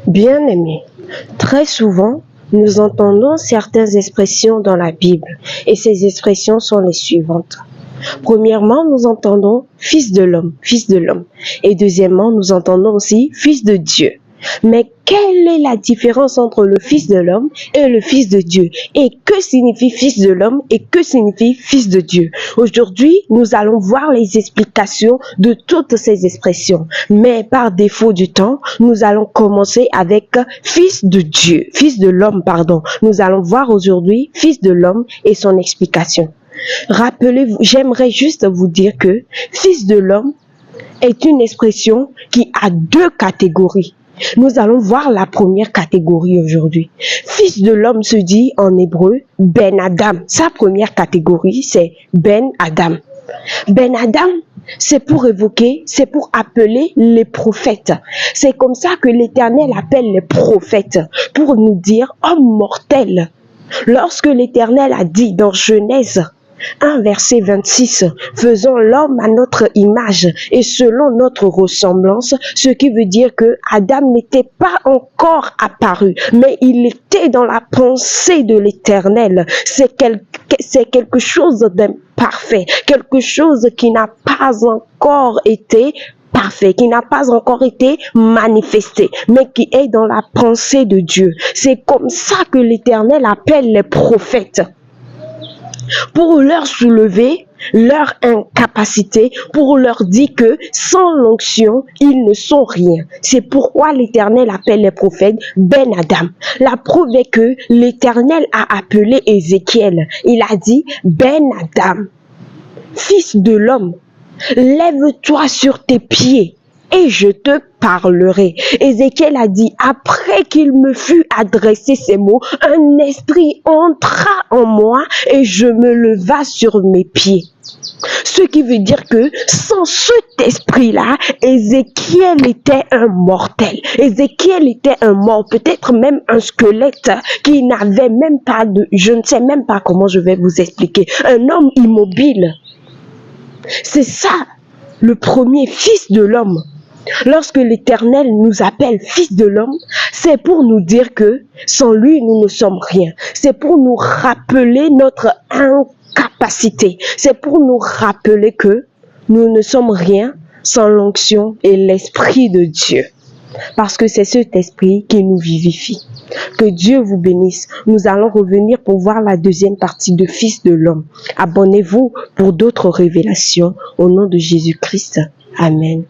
Bien-aimés, très souvent, nous entendons certaines expressions dans la Bible et ces expressions sont les suivantes. Premièrement, nous entendons fils de l'homme, fils de l'homme. Et deuxièmement, nous entendons aussi fils de Dieu. Mais quelle est la différence entre le fils de l'homme et le fils de Dieu? Et que signifie fils de l'homme et que signifie fils de Dieu? Aujourd'hui, nous allons voir les explications de toutes ces expressions. Mais par défaut du temps, nous allons commencer avec fils de Dieu, fils de l'homme, pardon. Nous allons voir aujourd'hui fils de l'homme et son explication. Rappelez-vous, j'aimerais juste vous dire que fils de l'homme est une expression qui a deux catégories. Nous allons voir la première catégorie aujourd'hui. Fils de l'homme se dit en hébreu Ben Adam. Sa première catégorie, c'est Ben Adam. Ben Adam, c'est pour évoquer, c'est pour appeler les prophètes. C'est comme ça que l'Éternel appelle les prophètes, pour nous dire homme mortel. Lorsque l'Éternel a dit dans Genèse 1 verset 26, faisons l'homme à notre image et selon notre ressemblance, ce qui veut dire que Adam n'était pas encore apparu, mais il était dans la pensée de l'Éternel. C'est quelque chose d'imparfait, quelque chose qui n'a pas encore été parfait, qui n'a pas encore été manifesté, mais qui est dans la pensée de Dieu. C'est comme ça que l'Éternel appelle les prophètes, pour leur soulever leur incapacité, pour leur dire que sans l'onction, ils ne sont rien. C'est pourquoi l'Éternel appelle les prophètes Ben Adam. La preuve est que l'Éternel a appelé Ézéchiel. Il a dit Ben Adam, fils de l'homme, lève-toi sur tes pieds et je te parlerai. Ézéchiel a dit, après qu'il me fut adressé ces mots, un esprit entra en moi et je me leva sur mes pieds. Ce qui veut dire que sans cet esprit-là, Ézéchiel était un mortel. Ézéchiel était un mort, peut-être même un squelette qui n'avait même pas de... Je ne sais même pas comment je vais vous expliquer. Un homme immobile. C'est ça, le premier fils de l'homme. Lorsque l'Éternel nous appelle fils de l'homme, c'est pour nous dire que sans lui, nous ne sommes rien. C'est pour nous rappeler notre incapacité. C'est pour nous rappeler que nous ne sommes rien sans l'onction et l'Esprit de Dieu. Parce que c'est cet esprit qui nous vivifie. Que Dieu vous bénisse. Nous allons revenir pour voir la deuxième partie de Fils de l'homme. Abonnez-vous pour d'autres révélations au nom de Jésus-Christ. Amen.